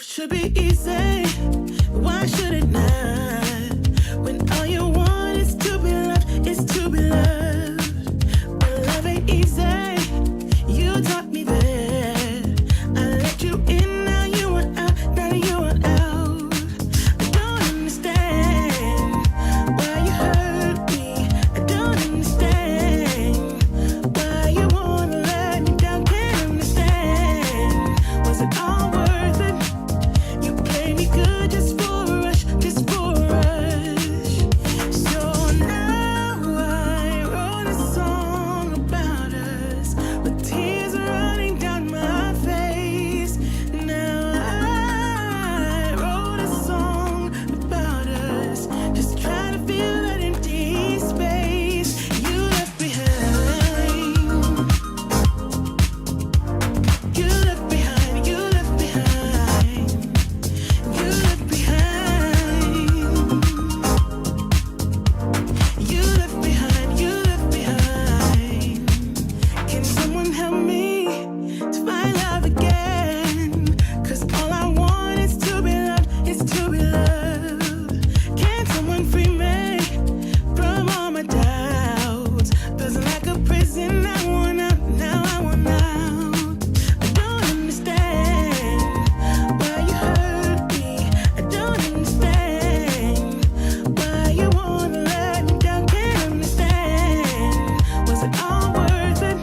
should be easy. Why should it not? When all you want is to be loved, is to be loved. But love ain't easy. You taught me that. I let you in, now you want out, now you want out. I don't understand why you hurt me. I don't understand why you wanna let me down. Can't understand. Was it all worth it? You play me good just for a rush, just for a rush. So now I wrote a song about us with tears running down my face. Now I wrote a song about us, just trying to fill that empty space you left behind. You left behind, you left behind, you left behind. You left behind, you left behind. Can someone help me to find love again? 'Cause all I want is to be loved, is to be loved. Can someone free me from all my doubts? Feels like a prison, I want out, now I want out. I don't understand why you hurt me. I don't understand why you wanna let me down. Can't understand. Was it all worth it?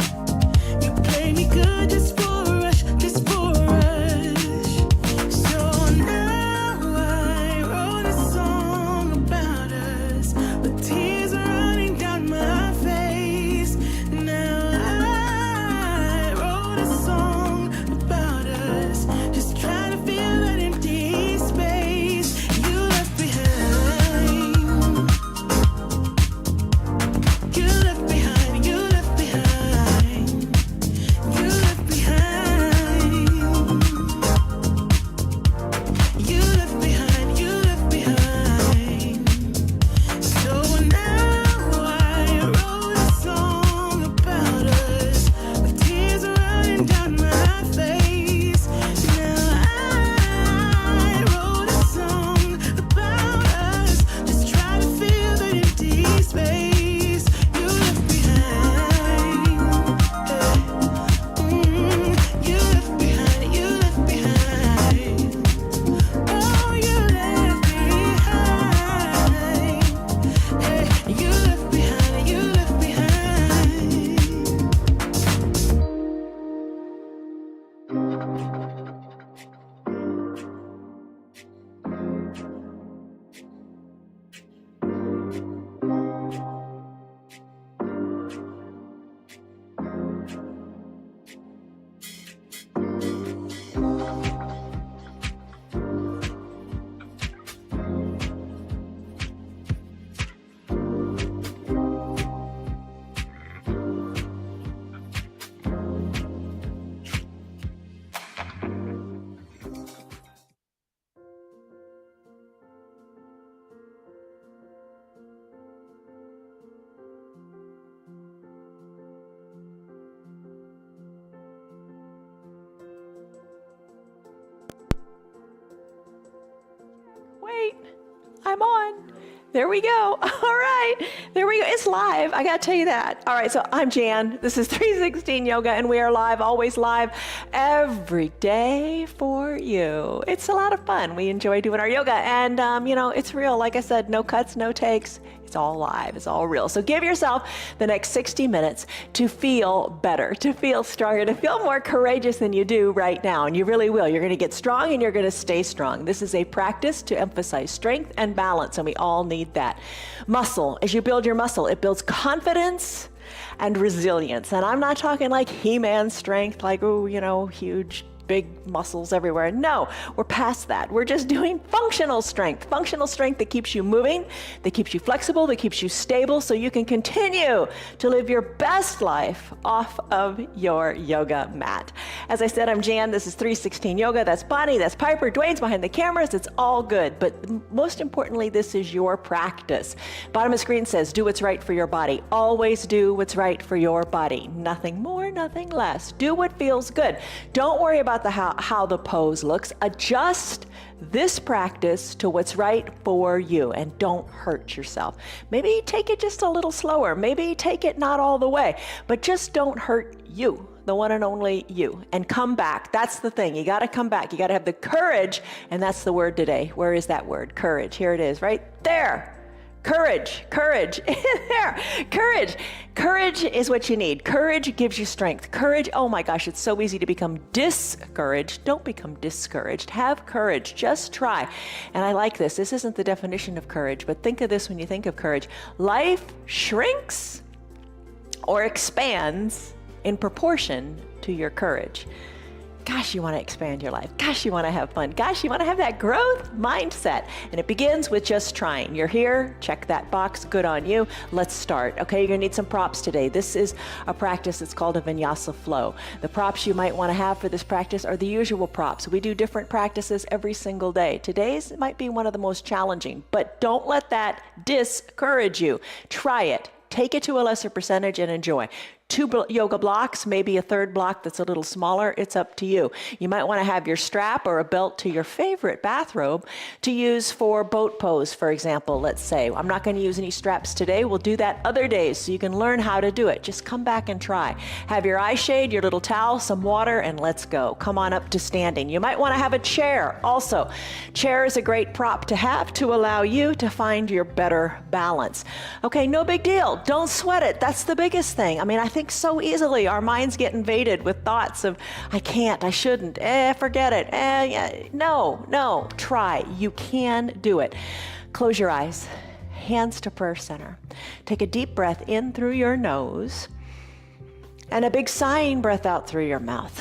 You play me good just for a rush, just for a rush. So now I wrote a song about us with tears running down my face. Now I wrote a song about us, just trying to fill that empty space you left behind. You left behind, you left behind, you left behind. You left behind, you left behind. So now I wrote a song about us with tears running down my face. Now I wrote a song about us, just trying to fill that empty space you left behind. You left behind, you left behind. Oh, you left behind. You left behind, you left behind. Wait, I'm on. There we go. All right. There we go. It's live. I got to tell you that. All right. So I'm Jan. This is 316 Yoga, and we are live, always live, every day for you. It's a lot of fun. We enjoy doing our yoga. And, it's real. Like I said, no cuts, no takes. It's all live. It's all real. So give yourself the next 60 minutes to feel better, to feel stronger, to feel more courageous than you do right now. And you really will. You're going to get strong and you're going to stay strong. This is a practice to emphasize strength and balance, and we all need that. Muscle, as you build your muscle, it builds confidence and resilience. And I'm not talking like He-Man strength, like, huge big muscles everywhere. No, we're past that. We're just doing functional strength that keeps you moving, that keeps you flexible, that keeps you stable, so you can continue to live your best life off of your yoga mat. As I said, I'm Jan. This is 316 Yoga. That's Bonnie, that's Piper, Dwayne's behind the cameras. It's all good. But most importantly, this is your practice. Bottom of the screen says, do what's right for your body. Always do what's right for your body. Nothing more, nothing less. Do what feels good. Don't worry about about how the pose looks. Adjust this practice to what's right for you and don't hurt yourself. Maybe take it just a little slower. Maybe take it not all the way, but just don't hurt you, the one and only you, and come back. That's the thing. You got to come back. You got to have the courage, and that's the word today. Where is that word? Courage. Here it is, right there. Courage, courage, there, courage. Courage is what you need. Courage gives you strength. Courage, oh my gosh, it's so easy to become discouraged. Don't become discouraged. Have courage, just try. And I like this. This isn't the definition of courage, but think of this when you think of courage. Life shrinks or expands in proportion to your courage. Gosh, you want to expand your life. Gosh, you want to have fun. Gosh, you want to have that growth mindset. And it begins with just trying. You're here, check that box, good on you. Let's start. Okay, you're going to need some props today. This is a practice that's called a vinyasa flow. The props you might want to have for this practice are the usual props. We do different practices every single day. Today's might be one of the most challenging, but don't let that discourage you. Try it. Take it to a lesser percentage and enjoy. 2 yoga blocks, maybe a third block that's a little smaller, it's up to you. You might want to have your strap or a belt to your favorite bathrobe to use for boat pose, for example, let's say. I'm not going to use any straps today. We'll do that other days so you can learn how to do it. Just come back and try. Have your eye shade, your little towel, some water, and let's go. Come on up to standing. You might want to have a chair also. Chair is a great prop to have to allow you to find your better balance. Okay, no big deal. Don't sweat it. That's the biggest thing. I mean, I think so easily our minds get invaded with thoughts of, I can't, I shouldn't, forget it, yeah. No, try. You can do it. Close your eyes, hands to prayer center. Take a deep breath in through your nose and a big sighing breath out through your mouth.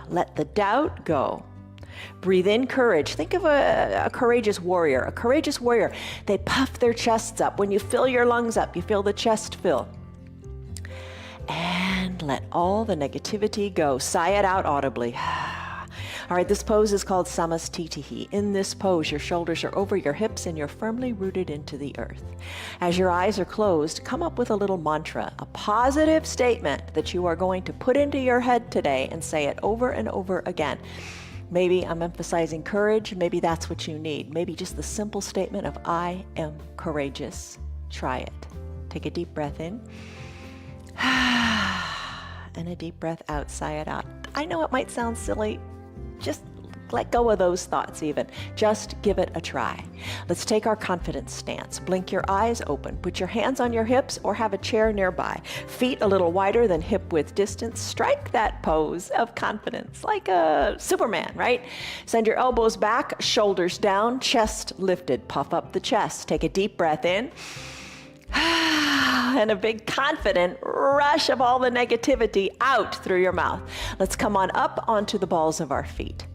Let the doubt go. Breathe in courage. Think of a courageous warrior. A courageous warrior, they puff their chests up. When you fill your lungs up, you feel the chest fill. And let all the negativity go. Sigh it out audibly. All right, this pose is called Samastitihi. In this pose, your shoulders are over your hips and you're firmly rooted into the earth. As your eyes are closed, come up with a little mantra, a positive statement that you are going to put into your head today and say it over and over again. Maybe I'm emphasizing courage. Maybe that's what you need. Maybe just the simple statement of I am courageous. Try it. Take a deep breath in. And a deep breath out, sigh it out. I know it might sound silly. Just let go of those thoughts even. Just give it a try. Let's take our confidence stance. Blink your eyes open. Put your hands on your hips or have a chair nearby. Feet a little wider than hip width distance. Strike that pose of confidence like a Superman, right? Send your elbows back, shoulders down, chest lifted. Puff up the chest. Take a deep breath in. And a big confident rush of all the negativity out through your mouth. Let's come on up onto the balls of our feet.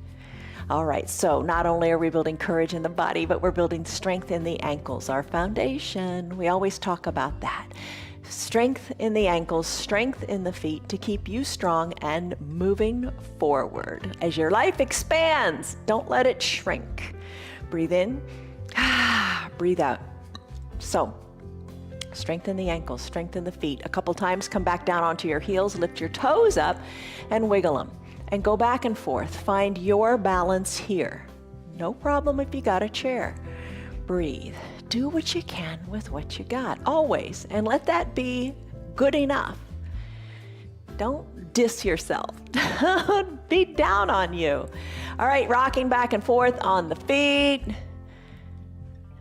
All right, so not only are we building courage in the body, but we're building strength in the ankles, our foundation. We always talk about that. Strength in the ankles, strength in the feet to keep you strong and moving forward. As your life expands, don't let it shrink. Breathe in, breathe out. So, strengthen the ankles, strengthen the feet. A couple times, come back down onto your heels, lift your toes up and wiggle them. And go back and forth. Find your balance here. No problem if you got a chair. Breathe. Do what you can with what you got, always. And let that be good enough. Don't diss yourself. Don't be down on you. All right, rocking back and forth on the feet.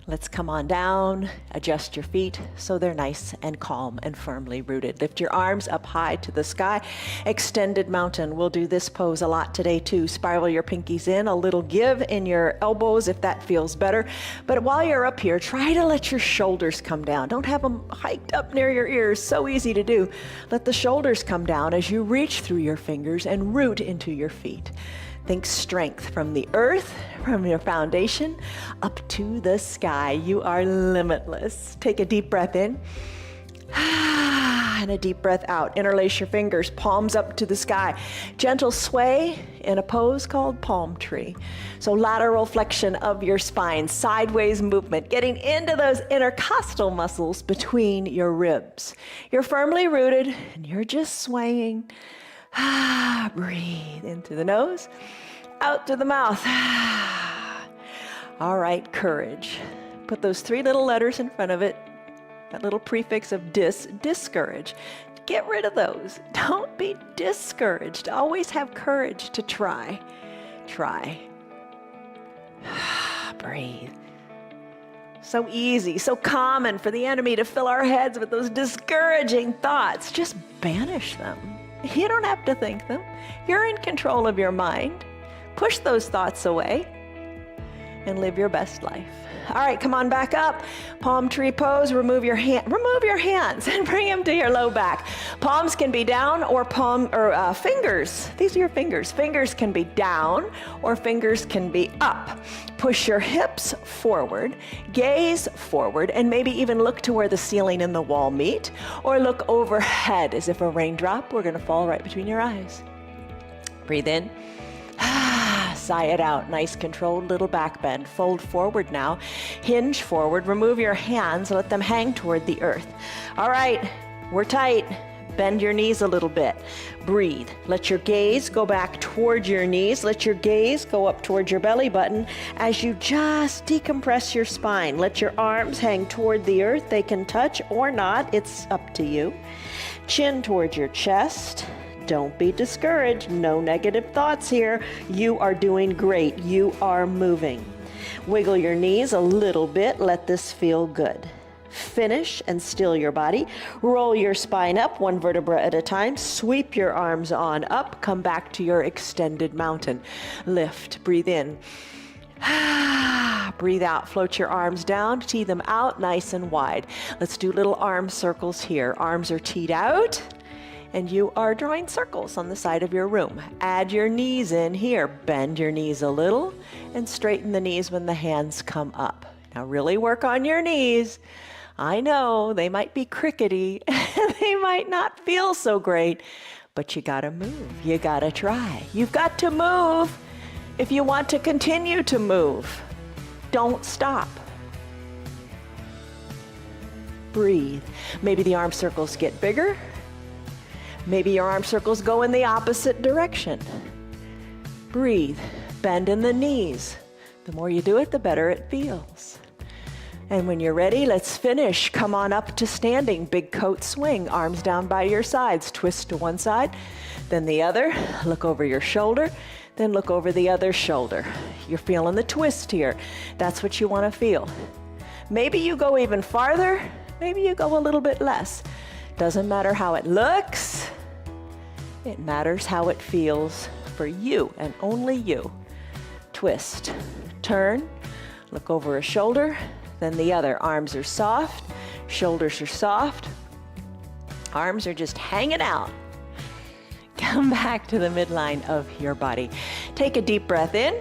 Let's come on down, adjust your feet so they're nice and calm and firmly rooted. Lift your arms up high to the sky. Extended mountain. We'll do this pose a lot today too. Spiral your pinkies in, a little give in your elbows if that feels better. But while you're up here, try to let your shoulders come down. Don't have them hiked up near your ears. So easy to do. Let the shoulders come down as you reach through your fingers and root into your feet. Think strength from the earth, from your foundation, up to the sky. You are limitless. Take a deep breath in. And a deep breath out. Interlace your fingers, palms up to the sky. Gentle sway in a pose called palm tree. So lateral flexion of your spine, sideways movement, getting into those intercostal muscles between your ribs. You're firmly rooted and you're just swaying. Breathe in through the nose, out through the mouth. All right, courage. Put those 3 little letters in front of it, that little prefix of discourage. Get rid of those. Don't be discouraged. Always have courage to try. Try. Breathe. So easy, so common for the enemy to fill our heads with those discouraging thoughts. Just banish them. You don't have to think them. You're in control of your mind. Push those thoughts away and live your best life. All right, come on back up. Palm tree pose. Remove your hands and bring them to your low back. Palms can be down or fingers. These are your fingers. Fingers can be down or fingers can be up. Push your hips forward, gaze forward, and maybe even look to where the ceiling and the wall meet, or look overhead as if a raindrop were going to fall right between your eyes. Breathe in. Sigh it out. Nice controlled little back bend. Fold forward now. Hinge forward. Remove your hands. Let them hang toward the earth. All right, we're tight. Bend your knees a little bit. Breathe. Let your gaze go back toward your knees. Let your gaze go up toward your belly button as you just decompress your spine. Let your arms hang toward the earth. They can touch or not. It's up to you. Chin toward your chest. Don't be discouraged. No negative thoughts here. You are doing great. You are moving. Wiggle your knees a little bit. Let this feel good. Finish and still your body. Roll your spine up 1 vertebra at a time. Sweep your arms on up. Come back to your extended mountain. Lift. Breathe in. Breathe out. Float your arms down. Tee them out nice and wide. Let's do little arm circles here. Arms are teed out. And you are drawing circles on the side of your room. Add your knees in here. Bend your knees a little and straighten the knees when the hands come up. Now really work on your knees. I know they might be crickety. They might not feel so great, but you gotta move. You gotta try. You've got to move if you want to continue to move. Don't stop. Breathe. Maybe the arm circles get bigger. Maybe your arm circles go in the opposite direction. Breathe. Bend in the knees. The more you do it, the better it feels. And when you're ready, let's finish. Come on up to standing. Big coat swing. Arms down by your sides. Twist to one side, then the other. Look over your shoulder, then look over the other shoulder. You're feeling the twist here. That's what you want to feel. Maybe you go even farther. Maybe you go a little bit less. Doesn't matter how it looks. It matters how it feels for you and only you. Twist, turn, look over a shoulder, then the other. Arms are soft, shoulders are soft, arms are just hanging out. Come back to the midline of your body. Take a deep breath in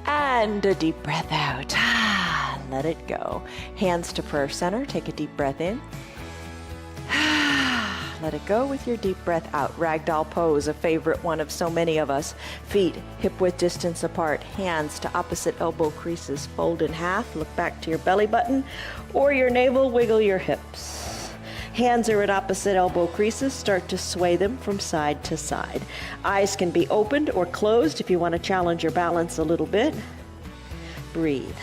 and a deep breath out. Let it go. Hands to prayer center. Take a deep breath in. Let it go with your deep breath out. Ragdoll pose, a favorite one of so many of us. Feet hip width distance apart. Hands to opposite elbow creases. Fold in half. Look back to your belly button or your navel. Wiggle your hips. Hands are at opposite elbow creases. Start to sway them from side to side. Eyes can be opened or closed if you want to challenge your balance a little bit. Breathe.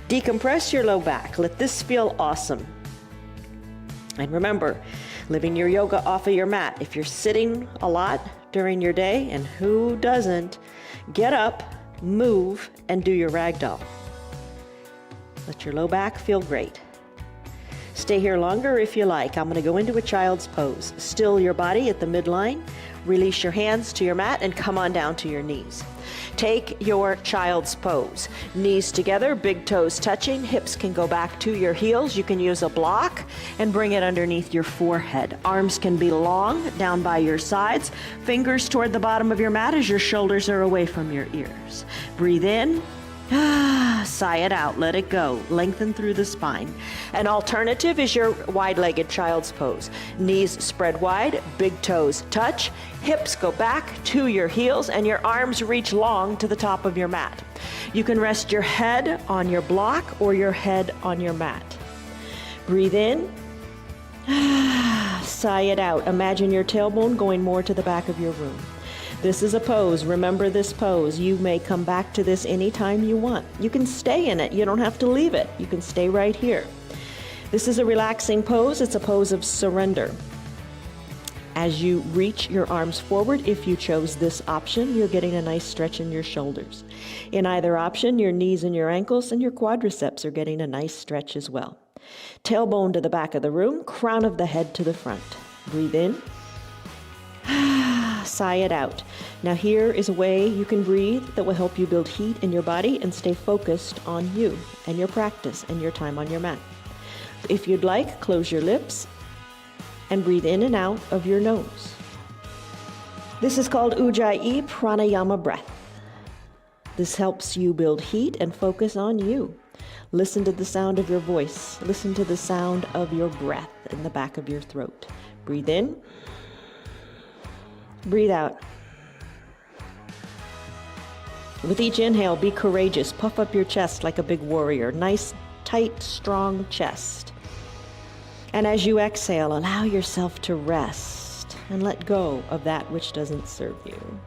Decompress your low back. Let this feel awesome. And remember, living your yoga off of your mat. If you're sitting a lot during your day, and who doesn't, get up, move, and do your ragdoll. Let your low back feel great. Stay here longer if you like. I'm going to go into a child's pose. Still your body at the midline. Release your hands to your mat and come on down to your knees. Take your child's pose. Knees together, big toes touching, hips can go back to your heels. You can use a block and bring it underneath your forehead. Arms can be long, down by your sides. Fingers toward the bottom of your mat as your shoulders are away from your ears. Breathe in. Sigh it out, let it go. Lengthen through the spine. An alternative is your wide-legged child's pose. Knees spread wide, big toes touch, hips go back to your heels, and your arms reach long to the top of your mat. You can rest your head on your block or your head on your mat. Breathe in. Sigh it out. Imagine your tailbone going more to the back of your room. This is a pose. Remember this pose. You may come back to this anytime you want. You can stay in it. You don't have to leave it. You can stay right here. This is a relaxing pose. It's a pose of surrender. As you reach your arms forward, if you chose this option, you're getting a nice stretch in your shoulders. In either option, your knees and your ankles and your quadriceps are getting a nice stretch as well. Tailbone to the back of the room, crown of the head to the front. Breathe in. Sigh it out. Now here is a way you can breathe that will help you build heat in your body and stay focused on you and your practice and your time on your mat. If you'd like, close your lips and breathe in and out of your nose. This is called Ujjayi Pranayama breath. This helps you build heat and focus on you. Listen to the sound of your voice. Listen to the sound of your breath in the back of your throat. Breathe in. Breathe out. With each inhale, be courageous. Puff up your chest like a big warrior. Nice, tight, strong chest. And as you exhale, allow yourself to rest and let go of that which doesn't serve you.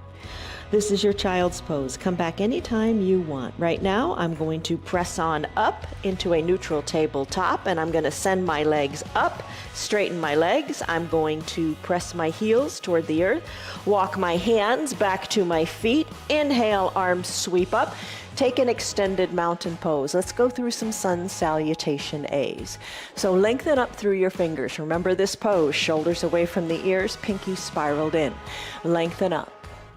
This is your child's pose. Come back anytime you want. Right now, I'm going to press on up into a neutral tabletop, and I'm going to send my legs up, straighten my legs. I'm going to press my heels toward the earth, walk my hands back to my feet. Inhale, arms sweep up. Take an extended mountain pose. Let's go through some sun salutation A's. So lengthen up through your fingers. Remember this pose, shoulders away from the ears, pinky spiraled in. Lengthen up.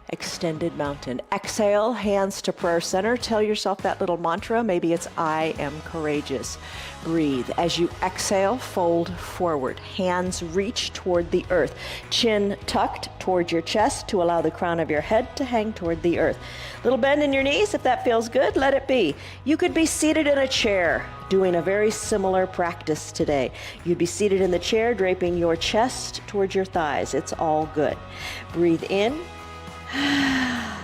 Extended mountain. Exhale, hands to prayer center. Tell yourself that little mantra. Maybe it's I am courageous. Breathe. As you exhale, fold forward. Hands reach toward the earth. Chin tucked toward your chest to allow the crown of your head to hang toward the earth. Little bend in your knees. If that feels good, let it be. You could be seated in a chair doing a very similar practice today. You'd be seated in the chair, draping your chest towards your thighs. It's all good. Breathe in.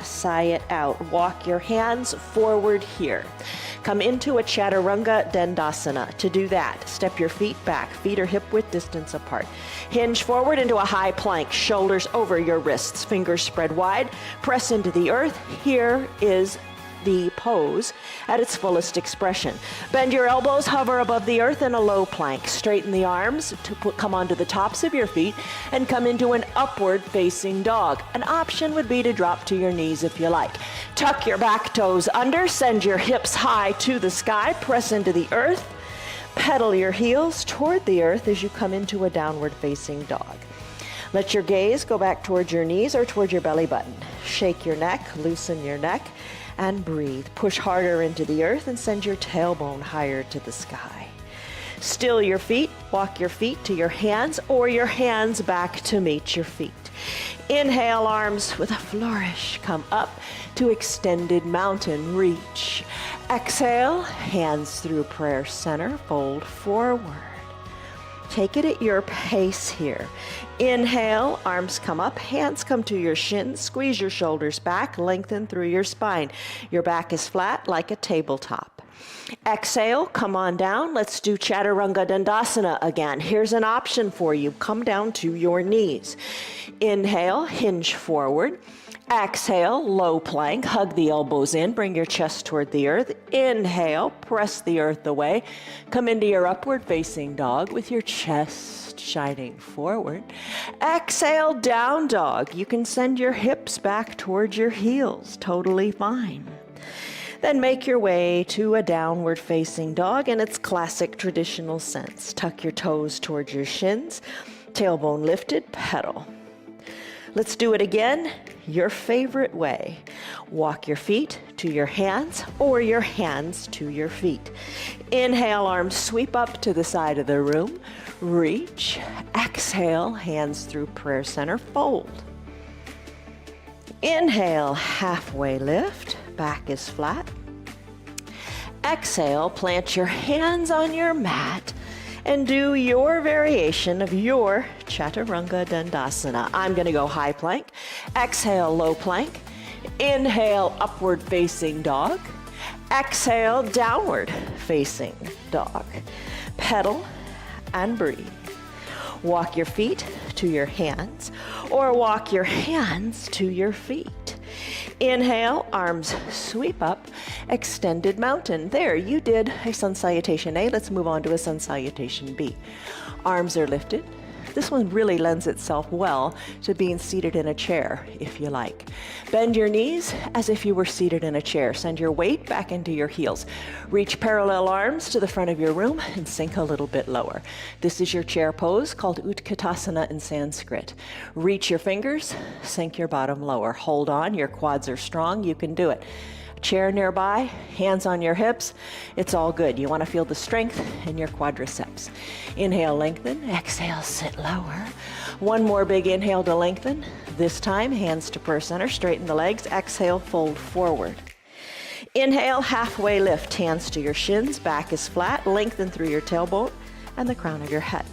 Sigh it out. Walk your hands forward here. Come into a Chaturanga Dandasana. To do that, step your feet back. Feet are hip width distance apart. Hinge forward into a high plank. Shoulders over your wrists. Fingers spread wide. Press into the earth. Here is the pose at its fullest expression. Bend your elbows, hover above the earth in a low plank. Straighten the arms to come onto the tops of your feet and come into an upward facing dog. An option would be to drop to your knees if you like. Tuck your back toes under, send your hips high to the sky, press into the earth, pedal your heels toward the earth as you come into a downward facing dog. Let your gaze go back towards your knees or toward your belly button. Shake your neck, loosen your neck, and breathe. Push harder into the earth and send your tailbone higher to the sky. Still your feet. Walk your feet to your hands or your hands back to meet your feet. Inhale, arms with a flourish. Come up to extended mountain reach. Exhale, hands through prayer center. Fold forward. Take it at your pace here. Inhale, arms come up, hands come to your shins, squeeze your shoulders back, lengthen through your spine. Your back is flat like a tabletop. Exhale, come on down. Let's do Chaturanga Dandasana again. Here's an option for you. Come down to your knees. Inhale, hinge forward. Exhale, low plank, hug the elbows in, bring your chest toward the earth. Inhale, press the earth away. Come into your upward facing dog with your chest shining forward. Exhale, down dog. You can send your hips back towards your heels, totally fine. Then make your way to a downward facing dog in its classic traditional sense. Tuck your toes towards your shins, tailbone lifted, pedal. Let's do it again, your favorite way. Walk your feet to your hands or your hands to your feet. Inhale, arms sweep up to the side of the room. Reach. Exhale, hands through prayer center, fold. Inhale, halfway lift, back is flat. Exhale, plant your hands on your mat and do your variation of your Chaturanga Dandasana. I'm going to go high plank. Exhale, low plank. Inhale, upward facing dog. Exhale, downward facing dog. Pedal and breathe. Walk your feet to your hands, or walk your hands to your feet. Inhale, arms sweep up, extended mountain. There, you did a sun salutation A. Let's move on to a sun salutation B. Arms are lifted. This one really lends itself well to being seated in a chair, if you like. Bend your knees as if you were seated in a chair. Send your weight back into your heels. Reach parallel arms to the front of your room and sink a little bit lower. This is your chair pose called Utkatasana in Sanskrit. Reach your fingers, sink your bottom lower. Hold on, your quads are strong, you can do it. Chair nearby, hands on your hips, it's all good. You want to feel the strength in your quadriceps. Inhale, lengthen. Exhale, sit lower. One more big inhale to lengthen. This time, hands to prayer center, straighten the legs. Exhale, fold forward. Inhale, halfway lift, hands to your shins, back is flat, lengthen through your tailbone and the crown of your head.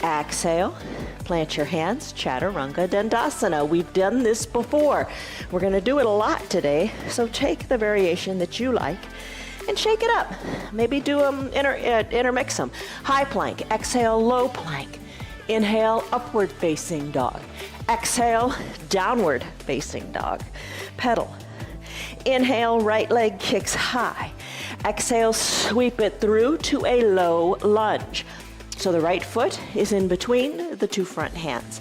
Exhale, plant your hands, Chaturanga Dandasana. We've done this before. We're going to do it a lot today, so take the variation that you like and shake it up. Maybe do them, intermix them. High plank, exhale, low plank. Inhale, upward facing dog. Exhale, downward facing dog. Pedal. Inhale, right leg kicks high. Exhale, sweep it through to a low lunge. So the right foot is in between the two front hands.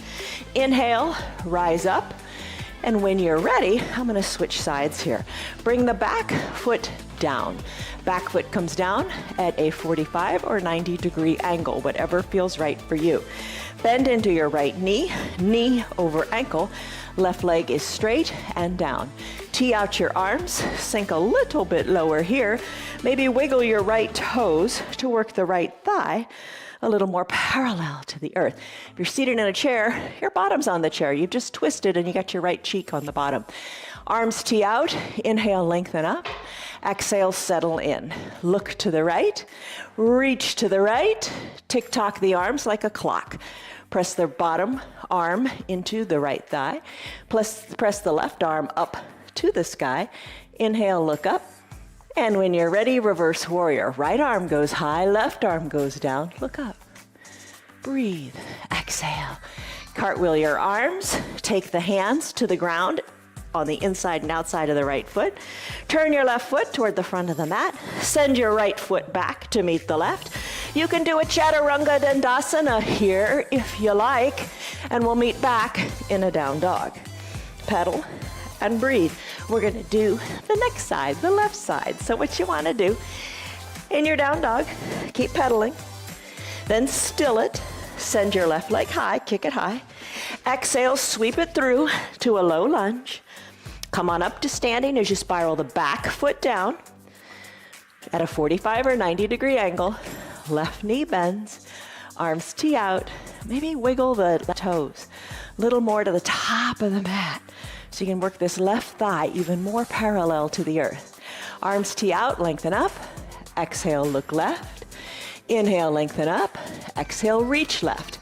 Inhale, rise up. And when you're ready, I'm going to switch sides here. Bring the back foot down. Back foot comes down at a 45 or 90 degree angle, whatever feels right for you. Bend into your right knee, knee over ankle. Left leg is straight and down. Tee out your arms, sink a little bit lower here. Maybe wiggle your right toes to work the right thigh a little more parallel to the earth. If you're seated in a chair, your bottom's on the chair. You've just twisted and you got your right cheek on the bottom. Arms tee out, inhale, lengthen up. Exhale, settle in. Look to the right, reach to the right, tick-tock the arms like a clock. Press the bottom arm into the right thigh. Press the left arm up to the sky. Inhale, look up. And when you're ready, reverse warrior. Right arm goes high, left arm goes down. Look up. Breathe. Exhale. Cartwheel your arms. Take the hands to the ground on the inside and outside of the right foot. Turn your left foot toward the front of the mat. Send your right foot back to meet the left. You can do a Chaturanga Dandasana here if you like, and we'll meet back in a down dog. Pedal and breathe. We're going to do the next side, the left side. So what you want to do in your down dog, keep pedaling, then still it, send your left leg high, kick it high. Exhale, sweep it through to a low lunge. Come on up to standing as you spiral the back foot down at a 45 or 90 degree angle. Left knee bends, arms tee out, maybe wiggle the toes a little more to the top of the mat. So you can work this left thigh even more parallel to the earth. Arms tee out, lengthen up. Exhale, look left. Inhale, lengthen up. Exhale, reach left.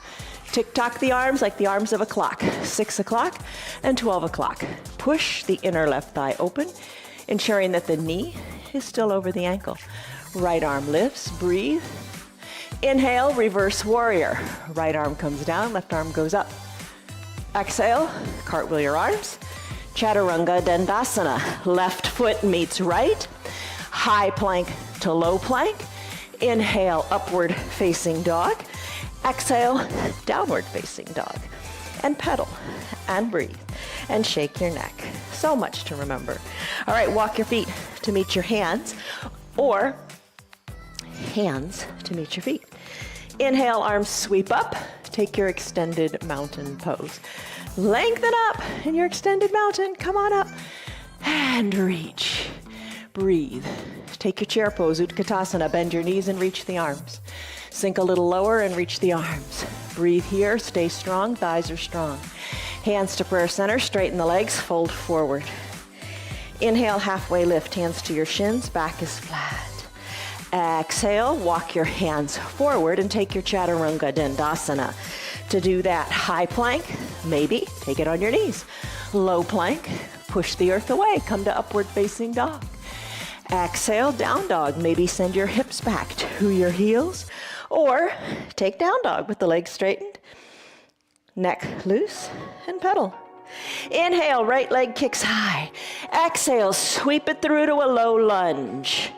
Tick-tock the arms like the arms of a clock. 6 o'clock and 12 o'clock. Push the inner left thigh open, ensuring that the knee is still over the ankle. Right arm lifts, breathe. Inhale, reverse warrior. Right arm comes down, left arm goes up. Exhale, cartwheel your arms. Chaturanga Dandasana. Left foot meets right. High plank to low plank. Inhale, upward facing dog. Exhale, downward facing dog. And pedal and breathe and shake your neck. So much to remember. All right, walk your feet to meet your hands or hands to meet your feet. Inhale, arms sweep up. Take your extended mountain pose. Lengthen up in your extended mountain. Come on up and reach. Breathe. Take your chair pose, Utkatasana. Bend your knees and reach the arms. Sink a little lower and reach the arms. Breathe here. Stay strong. Thighs are strong. Hands to prayer center. Straighten the legs. Fold forward. Inhale, halfway lift. Hands to your shins. Back is flat. Exhale, walk your hands forward and take your Chaturanga Dandasana. To do that, high plank, maybe take it on your knees. Low plank, push the earth away, come to upward facing dog. Exhale, down dog, maybe send your hips back to your heels, or take down dog with the legs straightened. Neck loose and pedal. Inhale, right leg kicks high. Exhale, sweep it through to a low lunge.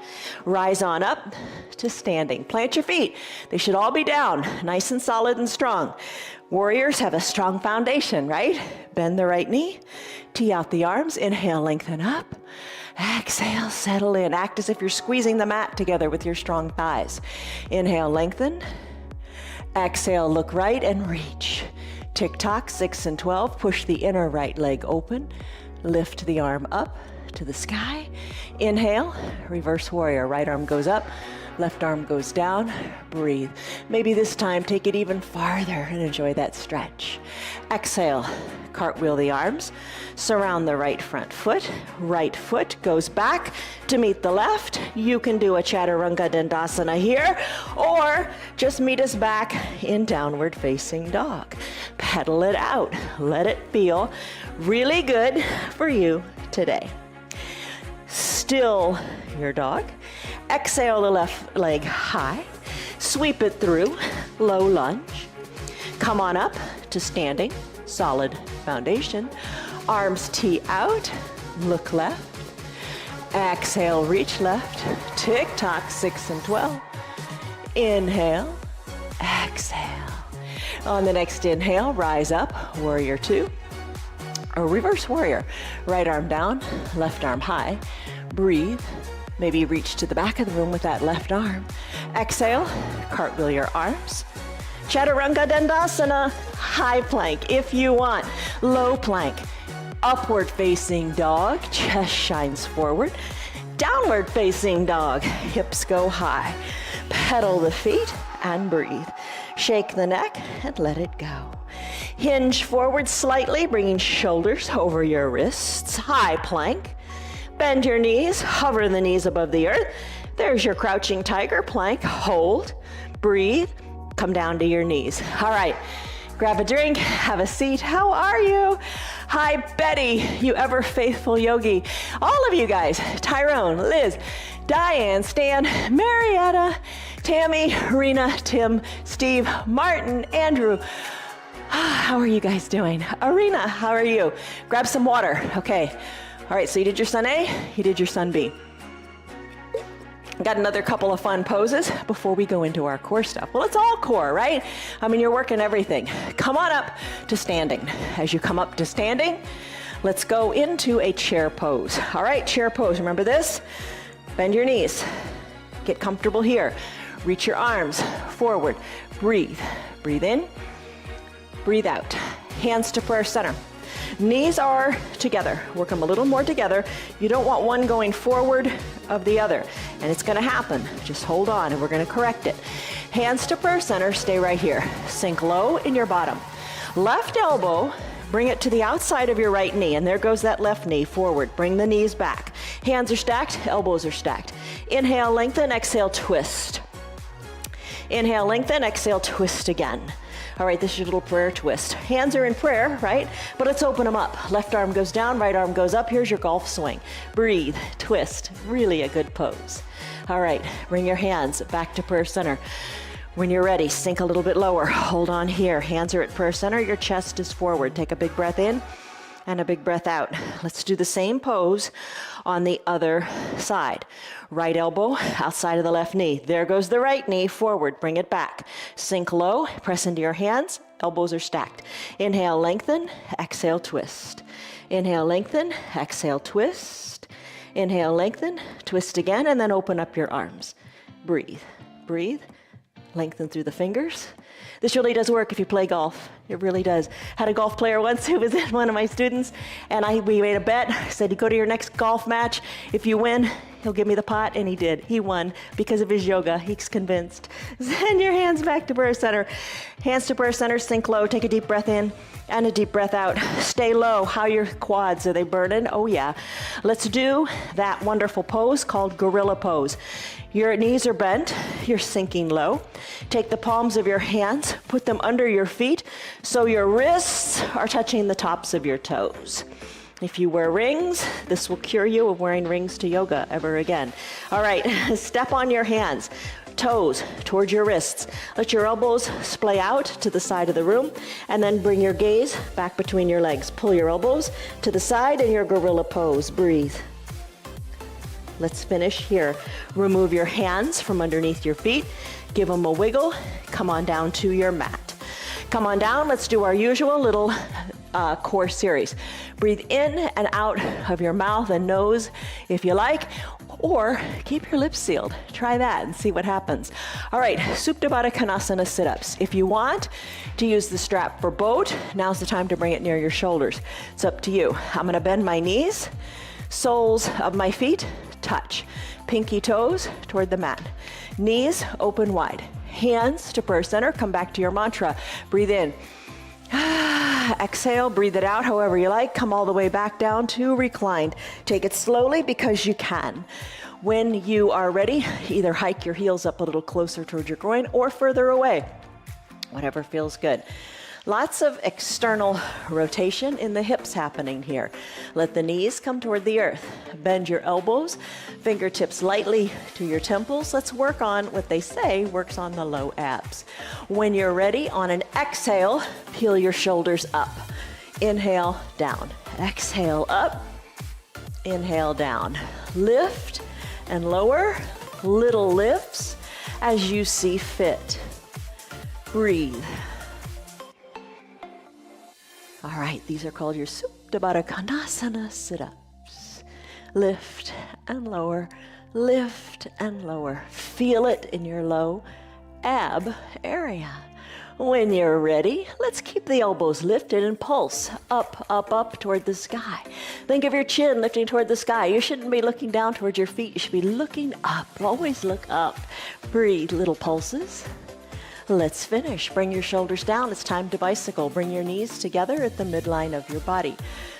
Rise on up to standing. Plant your feet. They should all be down, nice and solid and strong. Warriors have a strong foundation, right? Bend the right knee, tee out the arms. Inhale, lengthen up. Exhale, settle in. Act as if you're squeezing the mat together with your strong thighs. Inhale, lengthen. Exhale, look right and reach. Tick-tock, 6 and 12. Push the inner right leg open. Lift the arm up to the sky. Inhale, reverse warrior. Right arm goes up, left arm goes down. Breathe. Maybe this time take it even farther and enjoy that stretch. Exhale, cartwheel the arms. Surround the right front foot. Right foot goes back to meet the left. You can do a Chaturanga Dandasana here, or just meet us back in downward facing dog. Pedal it out. Let it feel really good for you today. Still your dog. Exhale the left leg high. Sweep it through, low lunge. Come on up to standing, solid foundation. Arms tee out, look left. Exhale, reach left. Tick-tock, 6 and 12. Inhale, exhale. On the next inhale, rise up, warrior 2. Or reverse warrior. Right arm down, left arm high. Breathe. Maybe reach to the back of the room with that left arm. Exhale, cartwheel your arms. Chaturanga Dandasana, high plank if you want. Low plank, upward facing dog, chest shines forward. Downward facing dog, hips go high. Pedal the feet and breathe. Shake the neck and let it go. Hinge forward slightly, bringing shoulders over your wrists. High plank. Bend your knees, hover the knees above the earth. There's your crouching tiger plank. Hold, breathe, come down to your knees. All right, grab a drink, have a seat. How are you? Hi, Betty, you ever faithful yogi. All of you guys, Tyrone, Liz, Diane, Stan, Marietta, Tammy, Rena, Tim, Steve, Martin, Andrew. How are you guys doing? Arena, how are you? Grab some water, okay. All right, so you did your Sun A, you did your Sun B. Got another couple of fun poses before we go into our core stuff. Well, it's all core, right? I mean, you're working everything. Come on up to standing. As you come up to standing, let's go into a chair pose. All right, chair pose. Remember this? Bend your knees. Get comfortable here. Reach your arms forward. Breathe. Breathe in. Breathe out. Hands to prayer center. Knees are together. Work them a little more together. You don't want one going forward of the other. And it's going to happen. Just hold on and we're going to correct it. Hands to prayer center. Stay right here. Sink low in your bottom. Left elbow, bring it to the outside of your right knee. And there goes that left knee forward. Bring the knees back. Hands are stacked. Elbows are stacked. Inhale, lengthen. Exhale, twist. Inhale, lengthen. Exhale, twist again. All right, this is your little prayer twist. Hands are in prayer, right? But let's open them up. Left arm goes down, right arm goes up. Here's your golf swing. Breathe, twist, really a good pose. All right, bring your hands back to prayer center. When you're ready, sink a little bit lower. Hold on here. Hands are at prayer center. Your chest is forward. Take a big breath in and a big breath out. Let's do the same pose on the other side. Right elbow outside of the left knee. There goes the right knee forward. Bring it back. Sink low. Press into your hands. Elbows are stacked. Inhale, lengthen. Exhale, twist. Inhale, lengthen. Exhale, twist. Inhale, lengthen. Twist again, and then open up your arms. Breathe. Breathe. Lengthen through the fingers. This really does work if you play golf. It really does. Had a golf player once who was one of my students, and we made a bet. I said, you go to your next golf match. If you win, he'll give me the pot, and he did. He won because of his yoga. He's convinced. Send your hands back to prayer center. Hands to prayer center, sink low. Take a deep breath in and a deep breath out. Stay low. How are your quads? Are they burning? Oh, yeah. Let's do that wonderful pose called gorilla pose. Your knees are bent. You're sinking low. Take the palms of your hands, put them under your feet so your wrists are touching the tops of your toes. If you wear rings, this will cure you of wearing rings to yoga ever again. All right, step on your hands. toes towards your wrists. Let your elbows splay out to the side of the room, and then bring your gaze back between your legs. Pull your elbows to the side in your gorilla pose. Breathe. Let's finish here. Remove your hands from underneath your feet. Give them a wiggle. Come on down to your mat. Come on down. Let's do our usual little core series. Breathe in and out of your mouth and nose if you like, or keep your lips sealed. Try that and see what happens. All right, Supta Baddha Konasana sit-ups. If you want to use the strap for boat, now's the time to bring it near your shoulders. It's up to you. I'm gonna bend my knees, soles of my feet touch, pinky toes toward the mat, knees open wide, hands to prayer center. Come back to your mantra. Breathe in. Exhale, breathe it out however you like. Come all the way back down to reclined. Take it slowly because you can. When you are ready, either hike your heels up a little closer towards your groin or further away, whatever feels good. Lots of external rotation in the hips happening here. Let the knees come toward the earth. Bend your elbows, fingertips lightly to your temples. Let's work on what they say works on the low abs. When you're ready, on an exhale, peel your shoulders up. Inhale, down. Exhale, up. Inhale, down. Lift and lower, little lifts as you see fit. Breathe. All right, these are called your Supta Baddha Konasana sit-ups. Lift and lower, lift and lower. Feel it in your low ab area. When you're ready, let's keep the elbows lifted and pulse up, up, up toward the sky. Think of your chin lifting toward the sky. You shouldn't be looking down towards your feet. You should be looking up. Always look up. Breathe, little pulses. Let's finish. Bring your shoulders down. It's time to bicycle. Bring your knees together at the midline of your body.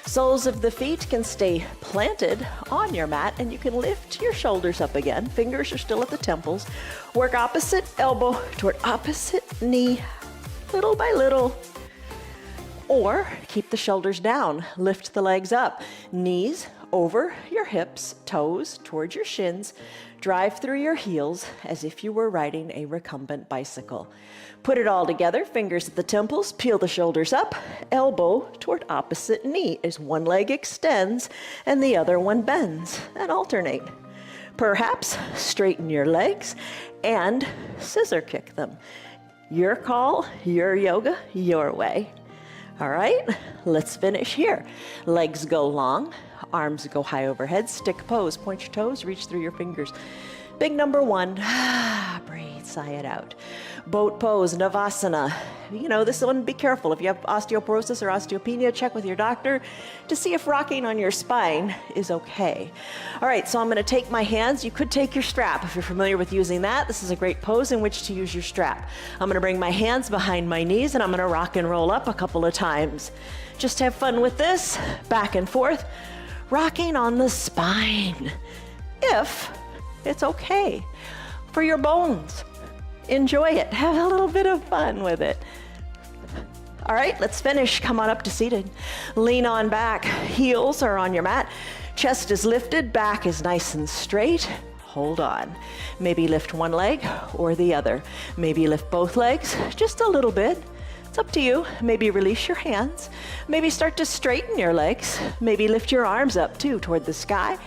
Soles of the feet can stay planted on your mat, and you can lift your shoulders up again. Fingers are still at the temples. Work opposite elbow toward opposite knee, little by little. Or keep the shoulders down. Lift the legs up. Knees over your hips, toes towards your shins. Drive through your heels as if you were riding a recumbent bicycle. Put it all together, fingers at the temples, peel the shoulders up, elbow toward opposite knee as one leg extends and the other one bends, and alternate. Perhaps straighten your legs and scissor kick them. Your call, your yoga, your way. All right, let's finish here. Legs go long, arms go high overhead, stick pose, point your toes, reach through your fingers. Big number one, breathe, sigh it out. Boat pose, Navasana. You know, this one, be careful. If you have osteoporosis or osteopenia, check with your doctor to see if rocking on your spine is okay. All right, so I'm gonna take my hands. You could take your strap if you're familiar with using that. This is a great pose in which to use your strap. I'm gonna bring my hands behind my knees and I'm gonna rock and roll up a couple of times. Just have fun with this, back and forth, rocking on the spine. If it's okay for your bones. Enjoy it. Have a little bit of fun with it. All right, let's finish. Come on up to seated. Lean on back. Heels are on your mat. Chest is lifted. Back is nice and straight. Hold on. Maybe lift one leg or the other. Maybe lift both legs just a little bit. It's up to you. Maybe release your hands. Maybe start to straighten your legs. Maybe lift your arms up too toward the sky.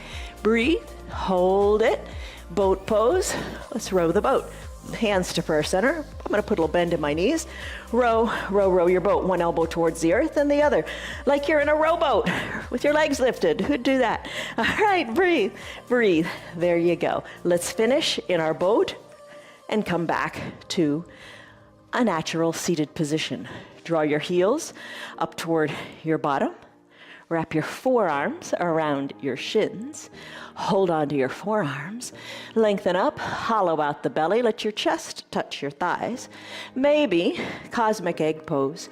Breathe. Hold it. Boat pose. Let's row the boat. Hands to prayer center. I'm going to put a little bend in my knees. Row, row, row your boat. One elbow towards the earth and the other. Like you're in a rowboat with your legs lifted. Who'd do that? All right, breathe, breathe. There you go. Let's finish in our boat and come back to a natural seated position. Draw your heels up toward your bottom. Wrap your forearms around your shins. Hold on to your forearms. Lengthen up, hollow out the belly. Let your chest touch your thighs. Maybe cosmic egg pose.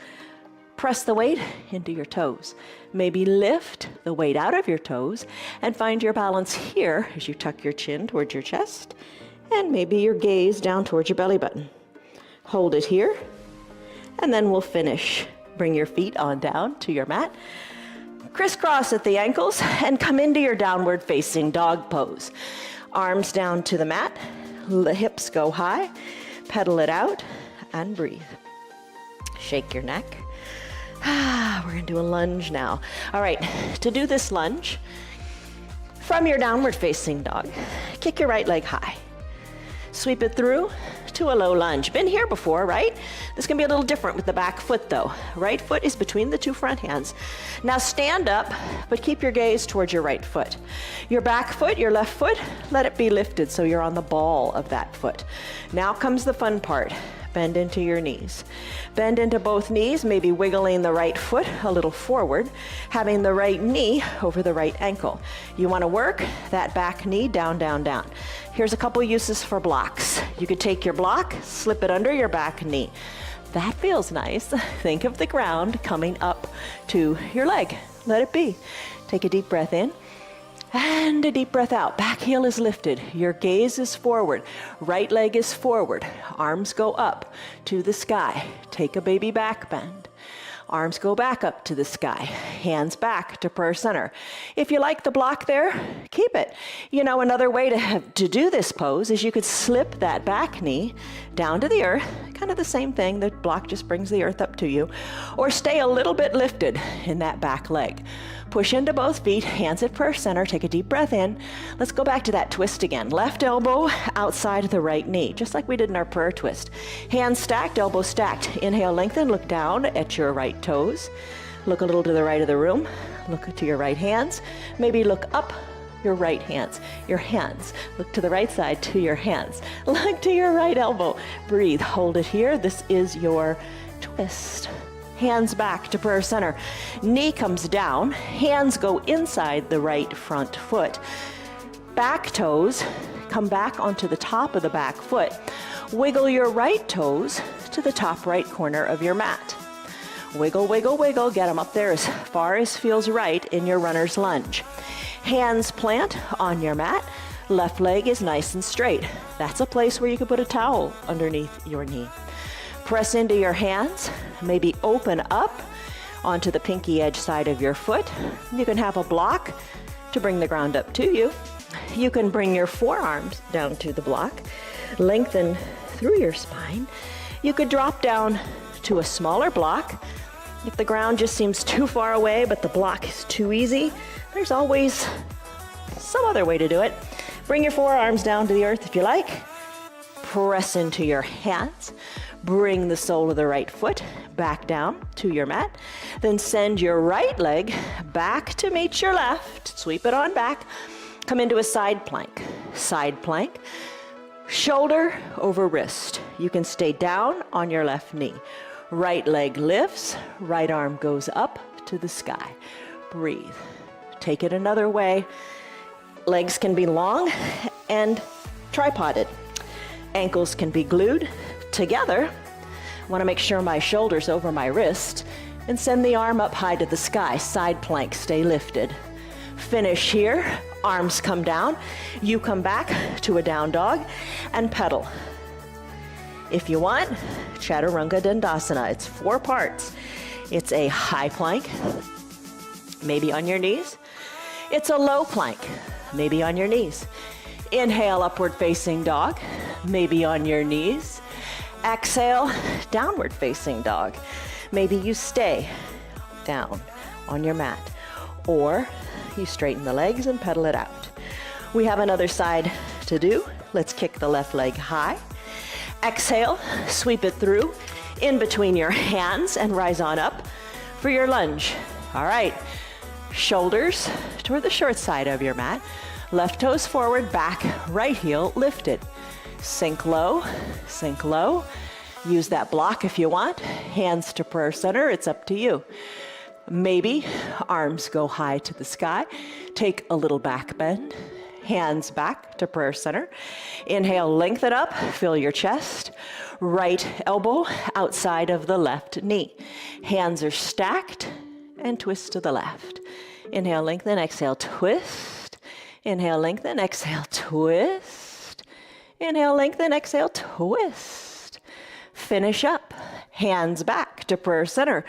Press the weight into your toes. Maybe lift the weight out of your toes and find your balance here as you tuck your chin towards your chest and maybe your gaze down towards your belly button. Hold it here and then we'll finish. Bring your feet on down to your mat. Crisscross at the ankles and come into your downward facing dog pose. Arms down to the mat, The hips go high, pedal it out, and breathe. Shake your neck. We're gonna do a lunge now. All right, to do this lunge, from your downward facing dog, kick your right leg high. Sweep it through to a low lunge. Been here before, right? This is gonna be a little different with the back foot though. Right foot is between the two front hands. Now stand up, but keep your gaze towards your right foot. Your back foot, your left foot, let it be lifted so you're on the ball of that foot. Now comes the fun part. Bend into your knees. Bend into both knees, maybe wiggling the right foot a little forward, having the right knee over the right ankle. You want to work that back knee down, down, down. Here's a couple uses for blocks. You could take your block, slip it under your back knee. That feels nice. Think of the ground coming up to your leg. Let it be. Take a deep breath in. And a deep breath out. Back heel is lifted. Your gaze is forward. Right leg is forward. Arms go up to the sky. Take a baby back bend. Arms go back up to the sky. Hands back to prayer center. If you like the block there, keep it. You know, another way to do this pose is you could slip that back knee down to the earth, kind of the same thing. The block just brings the earth up to you. Or stay a little bit lifted in that back leg. Push into both feet, hands at prayer center, take a deep breath in. Let's go back to that twist again. Left elbow outside of the right knee, just like we did in our prayer twist. Hands stacked, elbows stacked. Inhale, lengthen, look down at your right toes. Look a little to the right of the room. Look to your right hands. Maybe look up your right hands. Your hands. Look to the right side to your hands. Look to your right elbow. Breathe, hold it here. This is your twist. Hands back to prayer center. Knee comes down. Hands go inside the right front foot. Back toes come back onto the top of the back foot. Wiggle your right toes to the top right corner of your mat. Wiggle, wiggle, wiggle. Get them up there as far as feels right in your runner's lunge. Hands plant on your mat. Left leg is nice and straight. That's a place where you can put a towel underneath your knee. Press into your hands, maybe open up onto the pinky edge side of your foot. You can have a block to bring the ground up to you. You can bring your forearms down to the block, lengthen through your spine. You could drop down to a smaller block. If the ground just seems too far away, but the block is too easy, there's always some other way to do it. Bring your forearms down to the earth if you like. Press into your hands. Bring the sole of the right foot back down to your mat. Then send your right leg back to meet your left. Sweep it on back. Come into a side plank. Side plank. Shoulder over wrist. You can stay down on your left knee. Right leg lifts. Right arm goes up to the sky. Breathe. Take it another way. Legs can be long and tripoded. Ankles can be glued together. I want to make sure my shoulder's over my wrist and send the arm up high to the sky. Side plank, stay lifted. Finish here, arms come down. You come back to a down dog and pedal. If you want, Chaturanga Dandasana. It's 4 parts. It's a high plank, maybe on your knees. It's a low plank, maybe on your knees. Inhale, upward facing dog, maybe on your knees. Exhale, downward facing dog. Maybe you stay down on your mat, or you straighten the legs and pedal it out. We have another side to do. Let's kick the left leg high. Exhale, sweep it through in between your hands and rise on up for your lunge. All right, shoulders toward the short side of your mat. Left toes forward, back, right heel lifted. Sink low, sink low. Use that block if you want. Hands to prayer center, it's up to you. Maybe arms go high to the sky. Take a little back bend. Hands back to prayer center. Inhale, lengthen up, fill your chest. Right elbow outside of the left knee. Hands are stacked and twist to the left. Inhale, lengthen, exhale, twist. Inhale, lengthen, exhale, twist. Inhale, lengthen, exhale, twist. Finish up. Hands back to prayer center.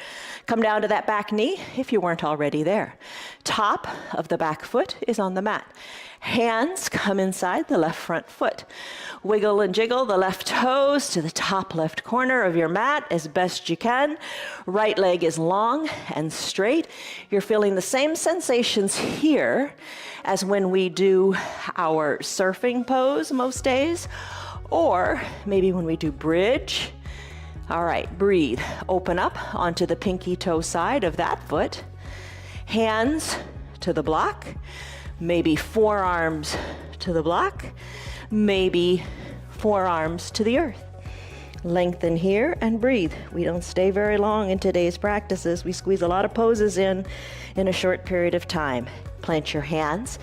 Come down to that back knee if you weren't already there. Top of the back foot is on the mat. Hands come inside the left front foot. Wiggle and jiggle the left toes to the top left corner of your mat as best you can. Right leg is long and straight. You're feeling the same sensations here as when we do our surfing pose most days, or maybe when we do bridge. All right, breathe. Open up onto the pinky toe side of that foot. Hands to the block. Maybe forearms to the block. Maybe forearms to the earth. Lengthen here and breathe. We don't stay very long in today's practices. We squeeze a lot of poses in a short period of time. Plant your hands,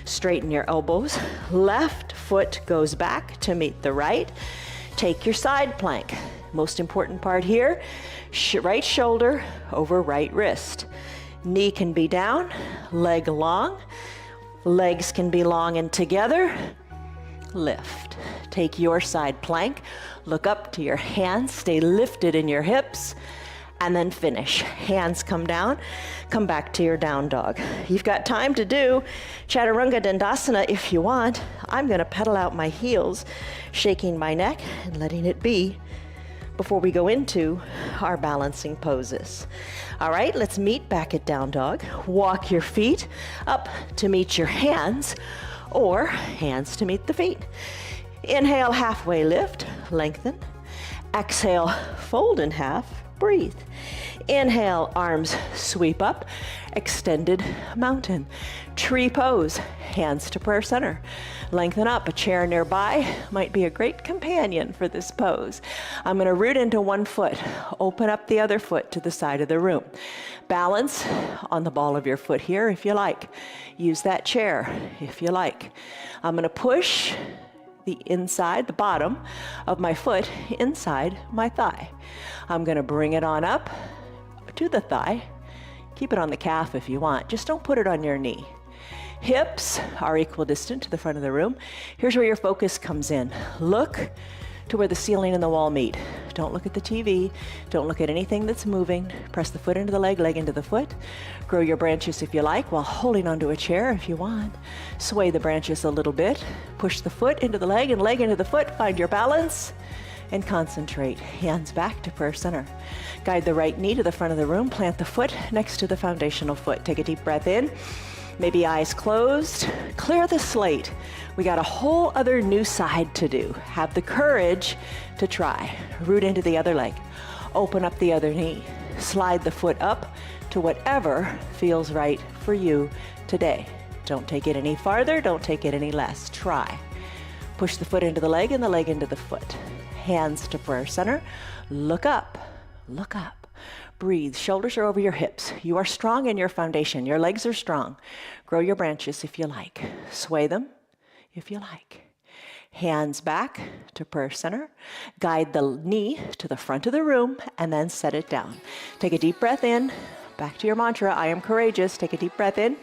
straighten your elbows. Left foot goes back to meet the right. Take your side plank. Most important part here, right shoulder over right wrist. Knee can be down, leg long. Legs can be long and together. Lift. Take your side plank, look up to your hands, stay lifted in your hips, and then finish. Hands come down, come back to your down dog. You've got time to do Chaturanga Dandasana if you want. I'm gonna pedal out my heels, shaking my neck and letting it be before we go into our balancing poses. All right, let's meet back at down dog. Walk your feet up to meet your hands, or hands to meet the feet. Inhale, halfway lift, lengthen. Exhale, fold in half, breathe. Inhale, arms sweep up, extended mountain. Tree pose, hands to prayer center. Lengthen up. A chair nearby might be a great companion for this pose. I'm going to root into one foot, open up the other foot to the side of the room. Balance on the ball of your foot here if you like. Use that chair if you like. I'm going to push the inside, the bottom of my foot inside my thigh. I'm going to bring it on up to the thigh. Keep it on the calf if you want. Just don't put it on your knee. Hips are equidistant to the front of the room. Here's where your focus comes in. Look to where the ceiling and the wall meet. Don't look at the TV. Don't look at anything that's moving. Press the foot into the leg into the foot. Grow your branches if you like while holding onto a chair if you want. Sway the branches a little bit. Push the foot into the leg and leg into the foot. Find your balance and concentrate. Hands back to prayer center. Guide the right knee to the front of the room. Plant the foot next to the foundational foot. Take a deep breath in. Maybe eyes closed. Clear the slate. We got a whole other new side to do. Have the courage to try. Root into the other leg. Open up the other knee. Slide the foot up to whatever feels right for you today. Don't take it any farther. Don't take it any less. Try. Push the foot into the leg and the leg into the foot. Hands to prayer center. Look up. Look up. Breathe. Shoulders are over your hips. You are strong in your foundation. Your legs are strong. Grow your branches if you like. Sway them if you like. Hands back to prayer center. Guide the knee to the front of the room and then set it down. Take a deep breath in. Back to your mantra. I am courageous. Take a deep breath in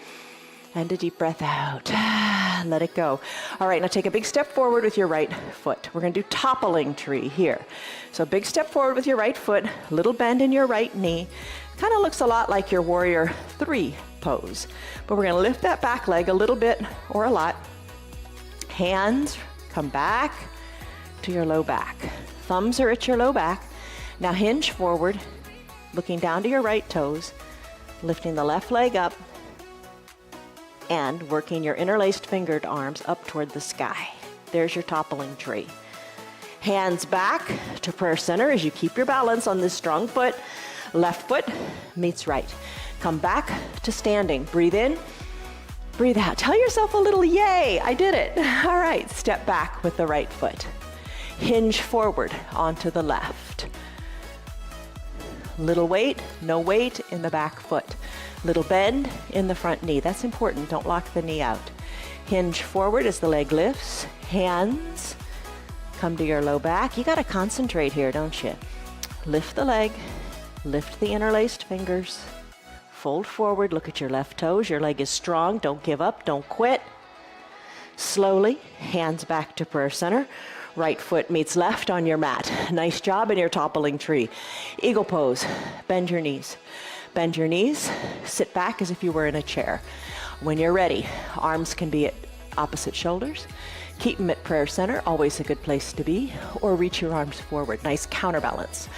and a deep breath out. Let it go. All right, now take a big step forward with your right foot. We're going to do toppling tree here. So big step forward with your right foot, little bend in your right knee. Kind of looks a lot like your warrior 3 pose. But we're going to lift that back leg a little bit or a lot. Hands come back to your low back. Thumbs are at your low back. Now hinge forward, looking down to your right toes, lifting the left leg up, and working your interlaced fingered arms up toward the sky. There's your toppling tree. Hands back to prayer center as you keep your balance on this strong foot. Left foot meets right. Come back to standing. Breathe in, breathe out. Tell yourself a little yay, I did it. All right, step back with the right foot. Hinge forward onto the left. Little weight, no weight in the back foot. Little bend in the front knee. That's important. Don't lock the knee out. Hinge forward as the leg lifts. Hands come to your low back. You got to concentrate here, don't you? Lift the leg. Lift the interlaced fingers. Fold forward. Look at your left toes. Your leg is strong. Don't give up. Don't quit. Slowly, hands back to prayer center. Right foot meets left on your mat. Nice job in your toppling tree. Eagle pose. Bend your knees. Bend your knees. Sit back as if you were in a chair. When you're ready, arms can be at opposite shoulders. Keep them at prayer center, always a good place to be, or reach your arms forward. Nice counterbalance.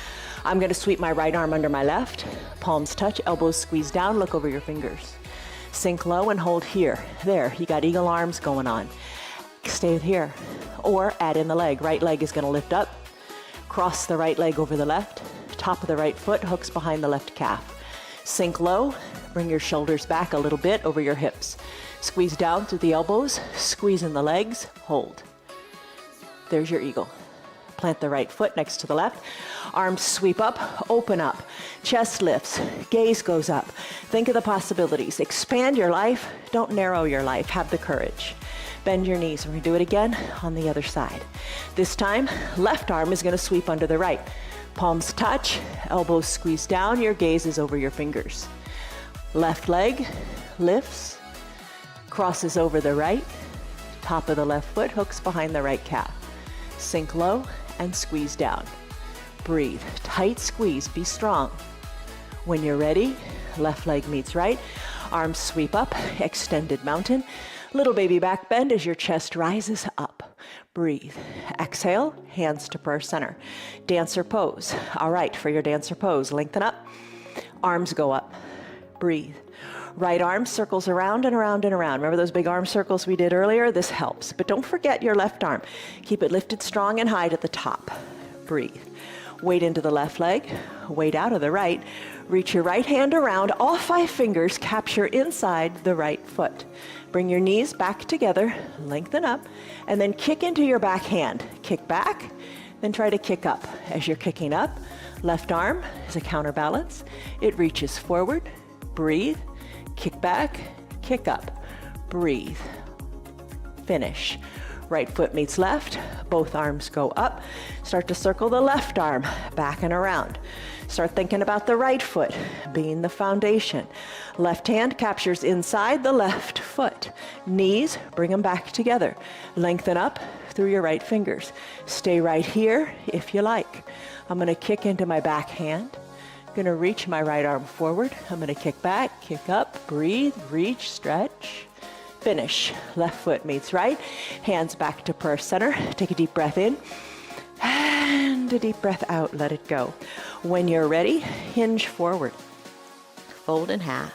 I'm going to sweep my right arm under my left. Palms touch, elbows squeeze down, look over your fingers. Sink low and hold here. There, you got eagle arms going on. Stay here. Or add in the leg. Right leg is going to lift up. Cross the right leg over the left. Top of the right foot hooks behind the left calf. Sink low. Bring your shoulders back a little bit over your hips. Squeeze down through the elbows. Squeeze in the legs. Hold. There's your eagle. Plant the right foot next to the left. Arms sweep up, open up. Chest lifts, gaze goes up. Think of the possibilities. Expand your life, don't narrow your life. Have the courage. Bend your knees. We're gonna do it again on the other side. This time, left arm is gonna sweep under the right. Palms touch, elbows squeeze down, your gaze is over your fingers. Left leg lifts, crosses over the right. Top of the left foot hooks behind the right calf. Sink low and squeeze down. Breathe. Tight squeeze. Be strong. When you're ready, left leg meets right. Arms sweep up. Extended mountain. Little baby back bend as your chest rises up. Breathe. Exhale. Hands to prayer center. Dancer pose. All right, for your dancer pose, lengthen up. Arms go up. Breathe. Right arm circles around and around and around. Remember those big arm circles we did earlier? This helps. But don't forget your left arm. Keep it lifted strong and high at the top. Breathe. Weight into the left leg. Weight out of the right. Reach your right hand around. All 5 fingers capture inside the right foot. Bring your knees back together. Lengthen up. And then kick into your back hand. Kick back. Then try to kick up. As you're kicking up, left arm is a counterbalance. It reaches forward. Breathe. Kick back, kick up, breathe, finish. Right foot meets left, both arms go up. Start to circle the left arm, back and around. Start thinking about the right foot being the foundation. Left hand captures inside the left foot. Knees, bring them back together. Lengthen up through your right fingers. Stay right here if you like. I'm gonna kick into my back hand. I'm gonna reach my right arm forward. I'm gonna kick back, kick up, breathe, reach, stretch, finish. Left foot meets right, hands back to prayer center. Take a deep breath in and a deep breath out, let it go. When you're ready, hinge forward, fold in half.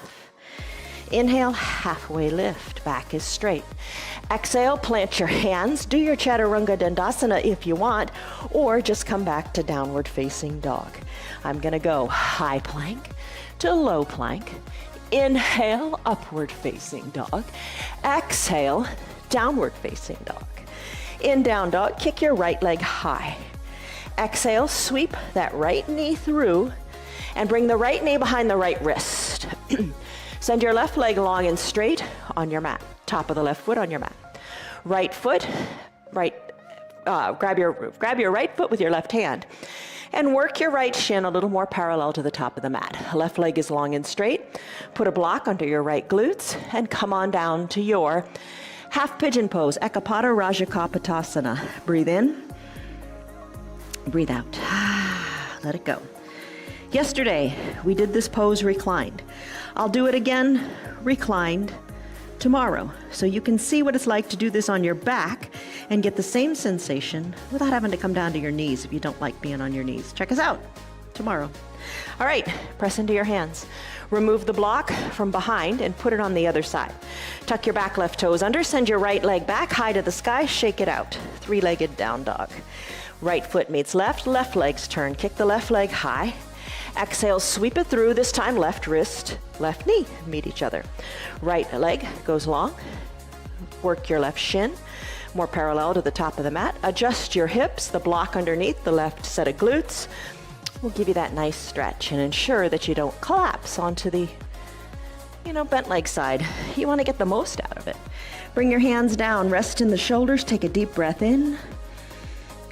Inhale, halfway lift, back is straight. Exhale, plant your hands, do your Chaturanga Dandasana if you want, or just come back to downward facing dog. I'm gonna go high plank to low plank. Inhale, upward facing dog. Exhale, downward facing dog. In down dog, kick your right leg high. Exhale, sweep that right knee through and bring the right knee behind the right wrist. Send your left leg long and straight on your mat. Top of the left foot on your mat. Right foot, grab your right foot with your left hand and work your right shin a little more parallel to the top of the mat. Left leg is long and straight. Put a block under your right glutes and come on down to your half pigeon pose, Ekapada Rajakapotasana. Breathe in, breathe out. Let it go. Yesterday, we did this pose reclined. I'll do it again, reclined, tomorrow. So you can see what it's like to do this on your back and get the same sensation without having to come down to your knees if you don't like being on your knees. Check us out tomorrow. All right, press into your hands. Remove the block from behind and put it on the other side. Tuck your back left toes under, send your right leg back high to the sky, shake it out. 3-legged down dog. Right foot meets left, left leg's turn. Kick the left leg high. Exhale, sweep it through. This time, left wrist, left knee meet each other. Right leg goes long. Work your left shin, more parallel to the top of the mat. Adjust your hips, the block underneath, the left set of glutes. We'll give you that nice stretch and ensure that you don't collapse onto the, bent leg side. You want to get the most out of it. Bring your hands down, rest in the shoulders, take a deep breath in.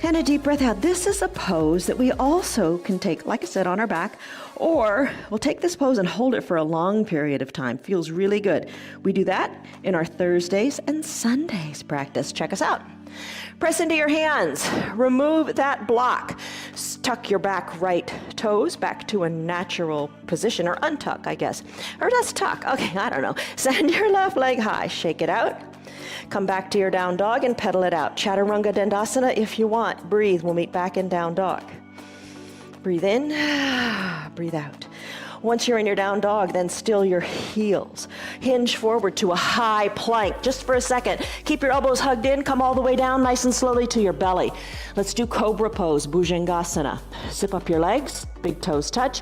And a deep breath out. This is a pose that we also can take, like I said, on our back, or we'll take this pose and hold it for a long period of time. Feels really good. We do that in our Thursdays and Sundays practice. Check us out. Press into your hands. Remove that block. Tuck your back right toes back to a natural position, or untuck, I guess. Or just tuck. Okay, I don't know. Send your left leg high. Shake it out. Come back to your down dog and pedal it out. Chaturanga Dandasana if you want. Breathe. We'll meet back in down dog. Breathe in, breathe out. Once you're in your down dog, then still your heels. Hinge forward to a high plank just for a second. Keep your elbows hugged in. Come all the way down nice and slowly to your belly. Let's do Cobra pose, Bhujangasana. Zip up your legs, big toes touch.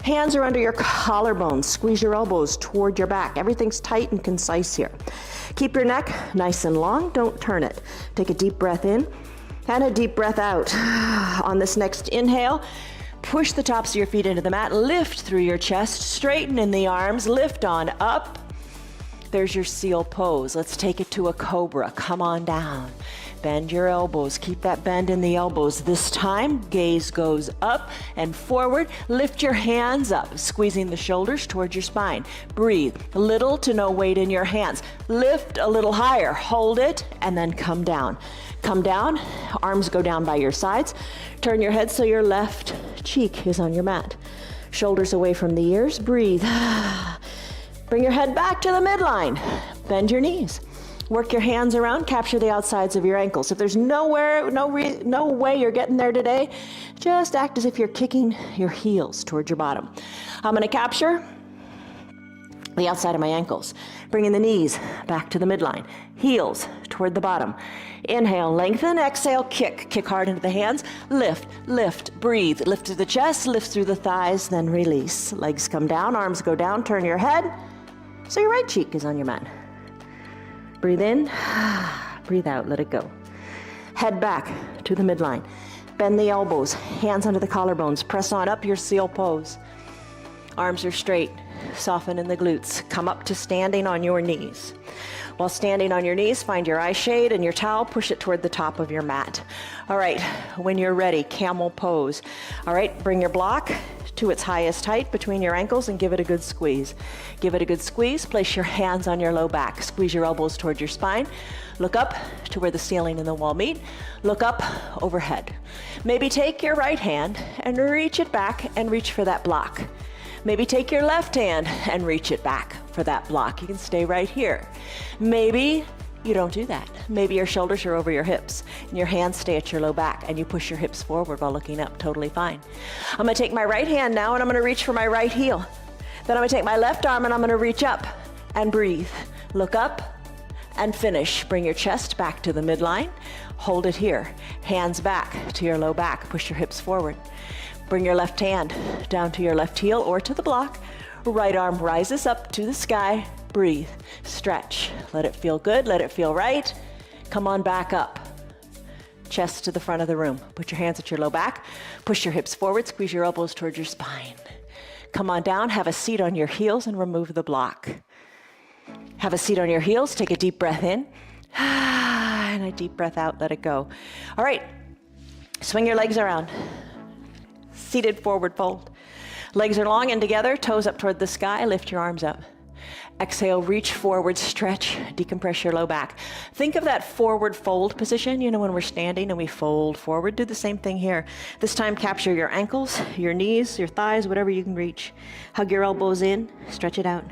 Hands are under your collarbones. Squeeze your elbows toward your back. Everything's tight and concise here. Keep your neck nice and long. Don't turn it. Take a deep breath in and a deep breath out. On this next inhale, push the tops of your feet into the mat. Lift through your chest. Straighten in the arms. Lift on up. There's your seal pose. Let's take it to a cobra. Come on down. Bend your elbows. Keep that bend in the elbows. This time, gaze goes up and forward. Lift your hands up, squeezing the shoulders towards your spine. Breathe. Little to no weight in your hands. Lift a little higher. Hold it, and then come down. Come down. Arms go down by your sides. Turn your head so your left cheek is on your mat. Shoulders away from the ears. Breathe. Bring your head back to the midline. Bend your knees. Work your hands around, capture the outsides of your ankles. If there's no way you're getting there today, just act as if you're kicking your heels towards your bottom. I'm gonna capture the outside of my ankles. Bringing the knees back to the midline. Heels toward the bottom. Inhale, lengthen. Exhale, kick. Kick hard into the hands. Lift, lift, breathe. Lift to the chest, lift through the thighs, then release. Legs come down, arms go down, turn your head so your right cheek is on your mat. Breathe in, breathe out, let it go. Head back to the midline. Bend the elbows, hands under the collarbones. Press on up your seal pose. Arms are straight, soften in the glutes. Come up to standing on your knees. While standing on your knees, find your eye shade and your towel, push it toward the top of your mat. All right, when you're ready, camel pose. All right, bring your block to its highest height between your ankles and give it a good squeeze. Give it a good squeeze. Place your hands on your low back. Squeeze your elbows toward your spine. Look up to where the ceiling and the wall meet. Look up overhead. Maybe take your right hand and reach it back and reach for that block. Maybe take your left hand and reach it back for that block. You can stay right here. Maybe you don't do that. Maybe your shoulders are over your hips and your hands stay at your low back and you push your hips forward while looking up. Totally fine. I'm gonna take my right hand now and I'm gonna reach for my right heel. Then I'm gonna take my left arm and I'm gonna reach up and breathe. Look up and finish. Bring your chest back to the midline. Hold it here. Hands back to your low back. Push your hips forward. Bring your left hand down to your left heel or to the block. Right arm rises up to the sky. Breathe, stretch, let it feel good, let it feel right. Come on back up. Chest to the front of the room. Put your hands at your low back. Push your hips forward, squeeze your elbows towards your spine. Come on down, have a seat on your heels and remove the block. Have a seat on your heels, take a deep breath in. And a deep breath out, let it go. All right, swing your legs around. Seated forward fold. Legs are long and together, toes up toward the sky, lift your arms up. Exhale, reach forward, stretch, decompress your low back. Think of that forward fold position, you know, when we're standing and we fold forward. Do the same thing here. This time capture your ankles, your knees, your thighs, whatever you can reach. Hug your elbows in, stretch it out.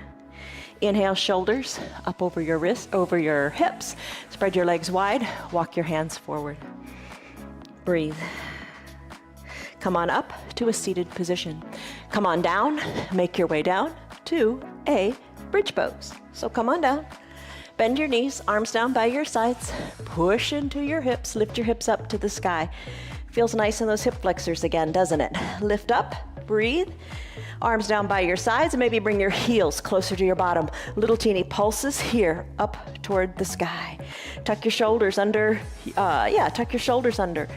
Inhale, shoulders up over your wrists, over your hips. Spread your legs wide, walk your hands forward. Breathe. Come on up to a seated position. Come on down, make your way down to a bridge pose. So come on down, bend your knees, arms down by your sides, push into your hips, lift your hips up to the sky. Feels nice in those hip flexors again, doesn't it? Lift up, breathe, arms down by your sides, and maybe bring your heels closer to your bottom. Little teeny pulses here, up toward the sky. Tuck your shoulders under, tuck your shoulders under.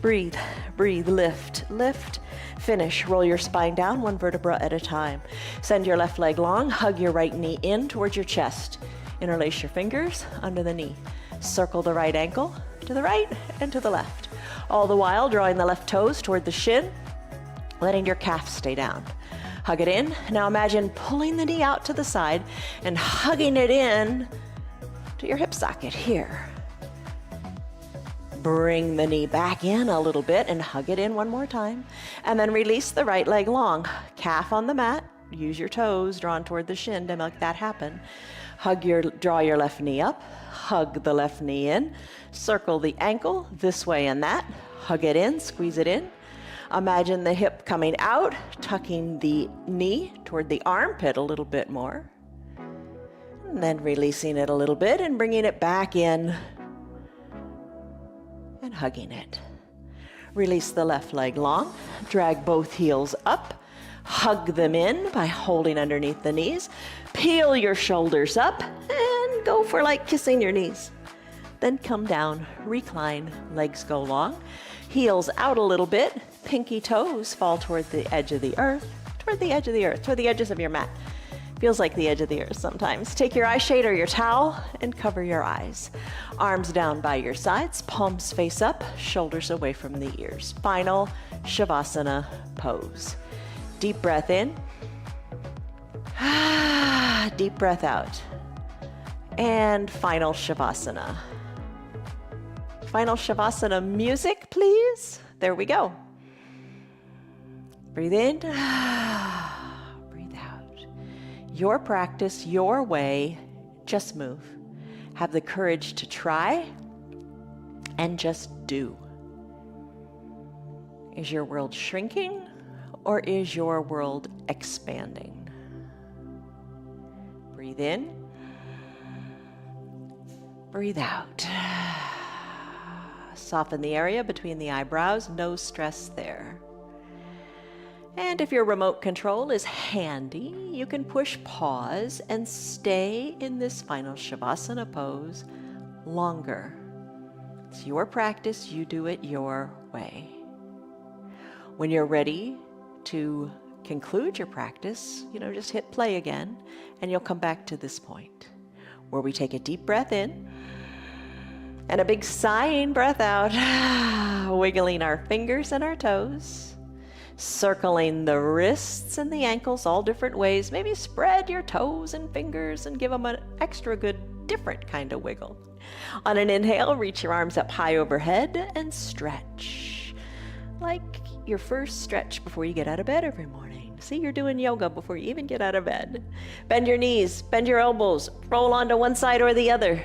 Breathe, breathe, lift, lift, finish. Roll your spine down, one vertebra at a time. Send your left leg long, hug your right knee in towards your chest. Interlace your fingers under the knee. Circle the right ankle to the right and to the left. All the while drawing the left toes toward the shin, letting your calf stay down. Hug it in. Now imagine pulling the knee out to the side and hugging it in to your hip socket here. Bring the knee back in a little bit and hug it in one more time. And then release the right leg long. Calf on the mat. Use your toes drawn toward the shin to make that happen. Draw your left knee up. Hug the left knee in. Circle the ankle this way and that. Hug it in, squeeze it in. Imagine the hip coming out, tucking the knee toward the armpit a little bit more. And then releasing it a little bit and bringing it back in and hugging it. Release the left leg long, drag both heels up, hug them in by holding underneath the knees, peel your shoulders up, and go for like kissing your knees. Then come down, recline, legs go long, heels out a little bit, pinky toes fall toward the edge of the earth, toward the edges of your mat. Feels like the edge of the earth sometimes. Take your eye shade or your towel and cover your eyes. Arms down by your sides, palms face up, shoulders away from the ears. Final Shavasana pose. Deep breath in. Deep breath out. And final Shavasana. Final Shavasana music, please. There we go. Breathe in. Your practice, your way, just move. Have the courage to try and just do. Is your world shrinking or is your world expanding? Breathe in. Breathe out. Soften the area between the eyebrows, no stress there. And if your remote control is handy, you can push pause and stay in this final Shavasana pose longer. It's your practice, you do it your way. When you're ready to conclude your practice, just hit play again, and you'll come back to this point where we take a deep breath in and a big sighing breath out, wiggling our fingers and our toes. Circling the wrists and the ankles all different ways. Maybe spread your toes and fingers and give them an extra good, different kind of wiggle. On an inhale, reach your arms up high overhead and stretch. Like your first stretch before you get out of bed every morning. See, you're doing yoga before you even get out of bed. Bend your knees, bend your elbows, roll onto one side or the other.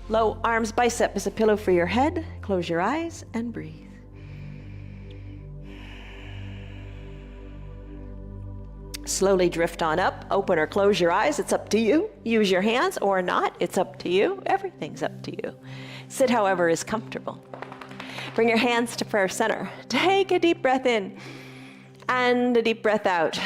Low arms bicep is a pillow for your head. Close your eyes and breathe. Slowly drift on up, open or close your eyes, it's up to you. Use your hands or not, it's up to you. Everything's up to you. Sit however is comfortable. Bring your hands to prayer center. Take a deep breath in and a deep breath out.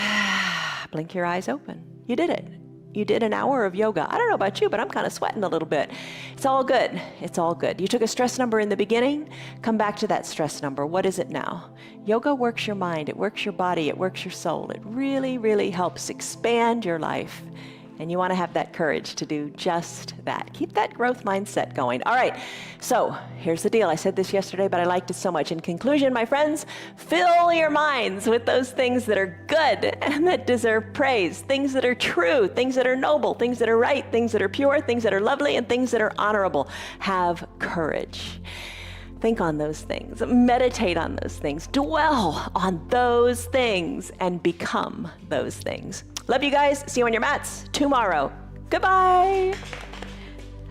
Blink your eyes open. You did it. You did an hour of yoga. I don't know about you, but I'm kind of sweating a little bit. It's all good. It's all good. You took a stress number in the beginning. Come back to that stress number. What is it now? Yoga works your mind. It works your body. It works your soul. It really, really helps expand your life. And you want to have that courage to do just that. Keep that growth mindset going. All right, so here's the deal. I said this yesterday, but I liked it so much. In conclusion, my friends, fill your minds with those things that are good and that deserve praise, things that are true, things that are noble, things that are right, things that are pure, things that are lovely, and things that are honorable. Have courage. Think on those things, meditate on those things, dwell on those things, and become those things. Love you guys. See you on your mats tomorrow. Goodbye.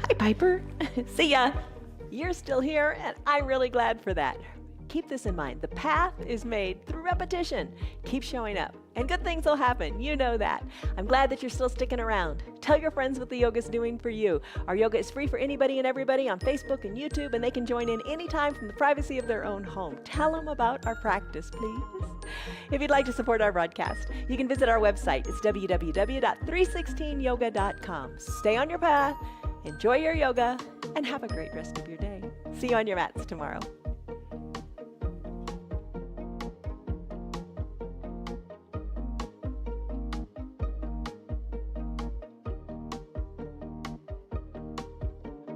Hi, Piper. See ya. You're still here, and I'm really glad for that. Keep this in mind. The path is made through repetition. Keep showing up, and good things will happen. You know that. I'm glad that you're still sticking around. Tell your friends what the yoga's doing for you. Our yoga is free for anybody and everybody on Facebook and YouTube, and they can join in anytime from the privacy of their own home. Tell them about our practice, please. If you'd like to support our broadcast, you can visit our website. It's www.316yoga.com. Stay on your path, enjoy your yoga, and have a great rest of your day. See you on your mats tomorrow.